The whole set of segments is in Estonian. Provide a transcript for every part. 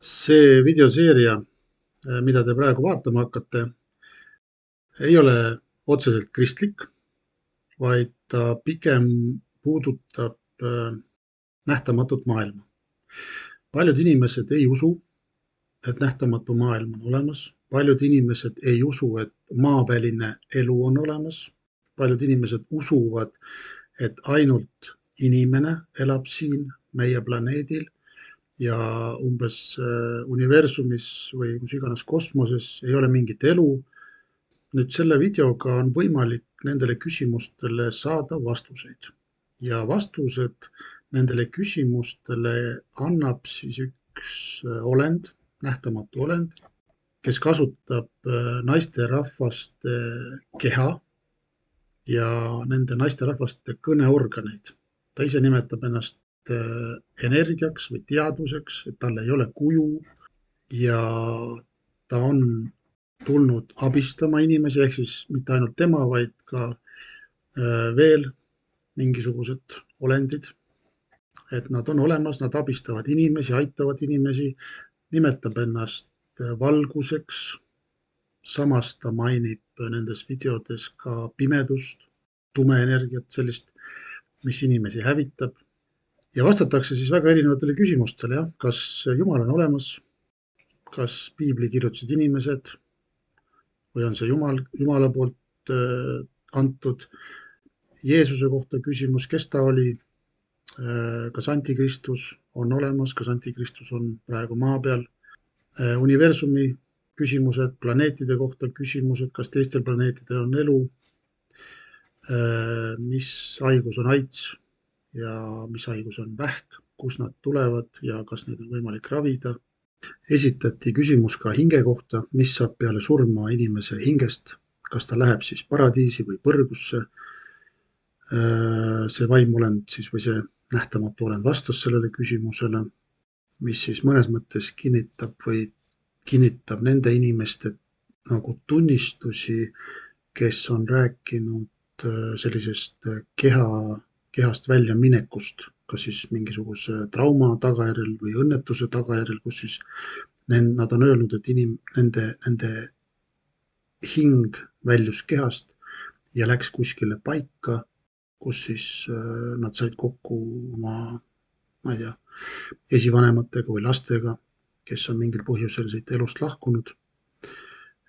See videoseeria, mida te praegu vaatama hakkate, ei ole otseselt kristlik, vaid ta pigem puudutab nähtamatut maailma. Paljud inimesed ei usu, et nähtamatu maailm on olemas. Paljud inimesed ei usu, et maaväline elu on olemas. Paljud inimesed usuvad, et ainult inimene elab siin meie planeedil ja umbes universumis või kus iganes kosmoses ei ole mingit elu. Nüüd selle videoga on võimalik nendele küsimustele saada vastuseid ja vastused nendele küsimustele annab siis üks olend, nähtamatu olend, kes kasutab naisterahvaste keha ja nende naisterahvaste kõneorganeid. Ta ise nimetab ennast energiaks või teadvuseks, et tal ei ole kuju ja ta on tulnud abistama inimesi, ehk siis mitte ainult tema, vaid ka veel mingisugused olendid. Et nad on olemas, nad abistavad inimesi, aitavad inimesi, nimetab ennast valguseks. Samas ta mainib nendes videodes ka pimedust, tumeenergiat, sellist, mis inimesi hävitab. Ja vastatakse siis väga erinevatele küsimustele, jah, kas Jumal on olemas, kas piibli kirjutasid inimesed või on see Jumala poolt antud. Jeesuse kohta küsimus, kes ta oli, kas antikristus on olemas, kas antikristus on praegu maa peal, universumi küsimused, planeetide kohta küsimused, kas teistel planeetidel on elu, mis haigus on AIDS ja mis haigus on vähk, kust nad tulevad ja kas neid on võimalik ravida. Esitati küsimus ka hinge kohta, mis saab peale surma inimese hingest, kas ta läheb siis paradiisi või põrgusse. See vaimolend siis või see nähtamatu olend vastas sellele küsimusele, mis siis mõnes mõttes kinnitab nende inimeste nagu tunnistusi, kes on rääkinud sellisest kehast välja minekust, kas siis mingisuguse trauma tagajärjel või õnnetuse tagajärjel, kus siis nad on öelnud, et nende hing väljus kehast ja läks kuskile paika, kus siis nad said kokku oma, ma ei tea, esivanematega või lastega, kes on mingil põhjusel siit elust lahkunud.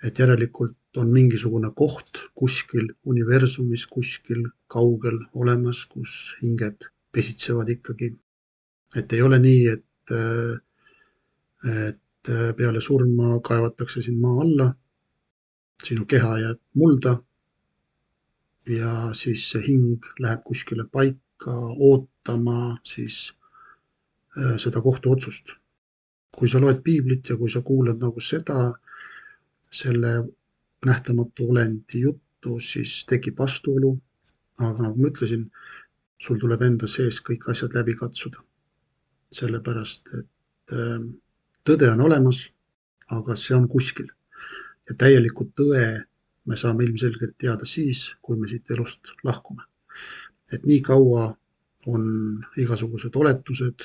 Et järelikult on mingisugune koht kuskil universumis, kuskil kaugel olemas, kus hinged pesitsevad ikkagi. Et ei ole nii, et peale surma kaevatakse sind maa alla, sinu keha jääb mulda ja siis see hing läheb kuskile paika ootama siis seda kohtuotsust. Kui sa loed piiblit ja kui sa kuulad nagu seda, selle nähtamatu olendi juttu, siis tekib vastuolu, aga nagu ma ütlesin, sul tuleb enda sees kõik asjad läbi katsuda. Sellepärast, et tõde on olemas, aga see on kuskil. Ja täielikult tõe me saame ilmselgelt teada siis, kui me siit elust lahkume. Et nii kaua on igasugused oletused,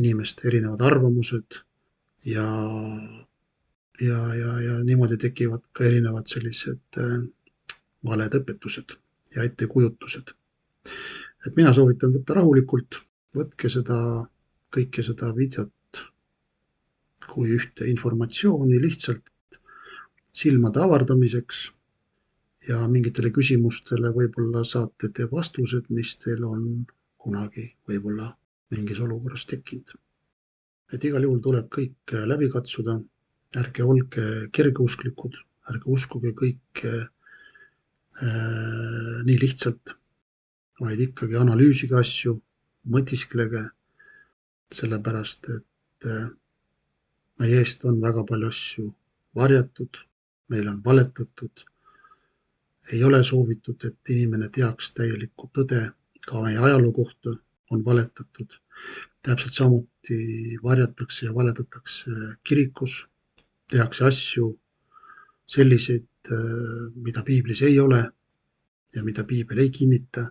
inimeste erinevad arvamused ja niimoodi tekivad ka erinevad sellised valed õpetused ja ettekujutused. Et mina soovitan võtta rahulikult, võtke kõike seda videot kui ühte informatsiooni lihtsalt silmade avardamiseks ja mingitele küsimustele võib-olla saate te vastused, mis teil on kunagi võib-olla mingis olukorras tekkinud. Et igal juhul tuleb kõik läbi katsuda, ärge olge kergeusklikud, ärge uskuge kõike nii lihtsalt, vaid ikkagi analüüsige asju, mõtisklege, sellepärast et meie eest on väga palju asju varjatud, meil on valetatud, ei ole soovitud, et inimene teaks täielikku tõde, ka meie ajaloo kohta on valetatud. Täpselt samuti varjatakse ja valetatakse kirikus, tehakse asju selliseid, mida piiblis ei ole ja mida piibel ei kinnita.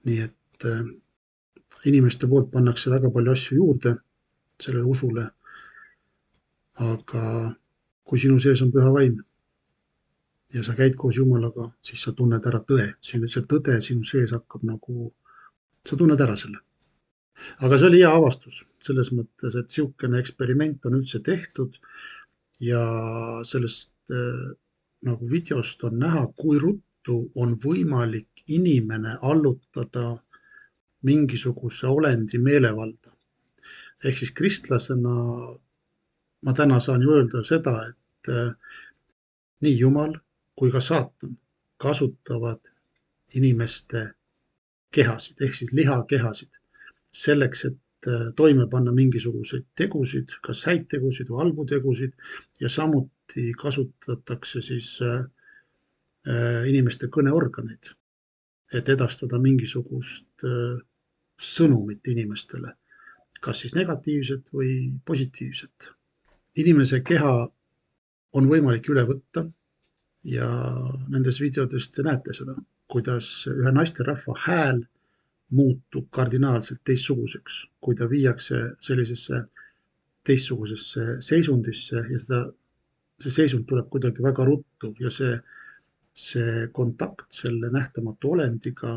Nii et inimeste poolt pannakse väga palju asju juurde sellele usule aga kui sinu sees on püha vaim ja sa käid koos Jumalaga, siis sa tunned ära tõe. See tõde sinu sees hakkab nagu, sa tunned ära selle. Aga see oli hea avastus selles mõttes, et niisugune eksperiment on üldse tehtud ja sellest nagu videost on näha, kui ruttu on võimalik inimene allutada mingisuguse olendi meelevalda. Ehk siis kristlasena ma täna saan ju öelda seda, et nii Jumal kui ka saatan kasutavad inimeste kehasid ehk siis lihakehasid selleks, et toime panna mingisuguseid tegusid, kas häid tegusid või halbu tegusid ja samuti kasutatakse siis inimeste kõneorganeid, et edastada mingisugust sõnumit inimestele, kas siis negatiivset või positiivset. Inimese keha on võimalik üle võtta ja nendes videodes te näete seda, kuidas ühe naisterahva hääl muutub kardinaalselt teistsuguseks, kui ta viiakse sellisesse teistsugusesse seisundisse ja see seisund tuleb kuidagi väga ruttu ja see kontakt selle nähtamatu olendiga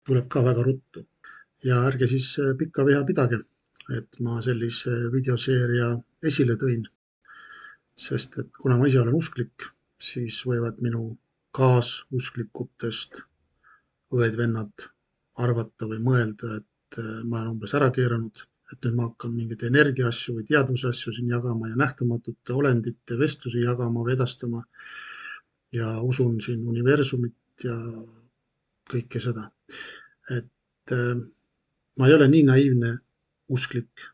tuleb ka väga ruttu. Ja ärge siis pikka viha pidage, et ma sellise videoseeria esile tõin, sest et kuna ma ise olen usklik, siis võivad minu kaasusklikutest õed-vennad arvata või mõelda, et ma olen umbes ära keeranud, et nüüd ma hakkan mingeid energiaasju või teadvusasju siin jagama ja nähtamatute olendite vestlusi jagama või edastama ja usun siin universumit ja kõike seda. Et ma ei ole nii naiivne usklik,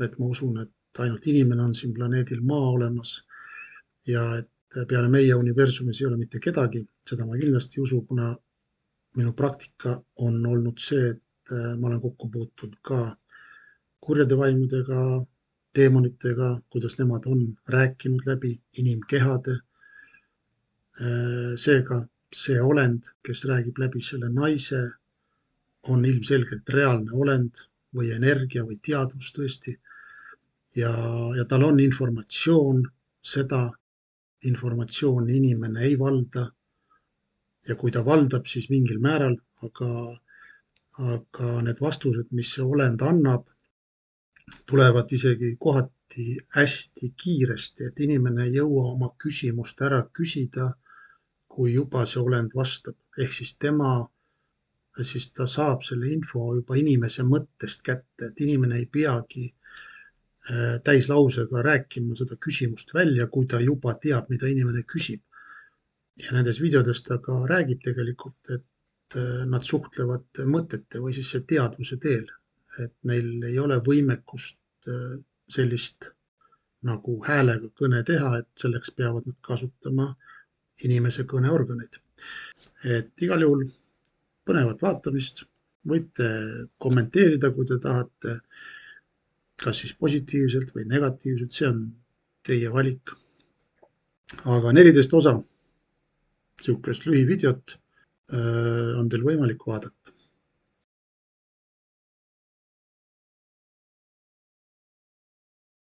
et ma usun, et ainult inimene on siin planeedil Maa olemas ja et peale meie universumis ei ole mitte kedagi, seda ma kindlasti ei usu, kuna minu praktika on olnud see, et ma olen kokku puutunud ka kurjade vaimudega, teemonitega, kuidas nemad on rääkinud läbi inimkehade. Seega see olend, kes räägib läbi selle naise, on ilmselgelt reaalne olend või energia või teadvus tõesti. Ja tal on informatsioon, seda informatsiooni inimene ei valda. Ja kui ta valdab, siis mingil määral, aga need vastused, mis see olend annab, tulevad isegi kohati hästi kiiresti, et inimene ei jõua oma küsimust ära küsida, kui juba see olend vastab. Ehk siis ta saab selle info juba inimese mõttest kätte, et inimene ei peagi täislausega rääkima seda küsimust välja, kui ta juba teab, mida inimene küsib. Ja nendes videodes ta ka räägib tegelikult, et nad suhtlevad mõtete või siis see teadvuse teel, et neil ei ole võimekust sellist nagu häälega kõne teha, et selleks peavad nad kasutama inimese kõneorganeid. Et igal juhul põnevat vaatamist, võite kommenteerida, kui te tahate, kas siis positiivselt või negatiivselt, see on teie valik. Aga 14 osa niisugust lühivideot on teil võimalik vaadata.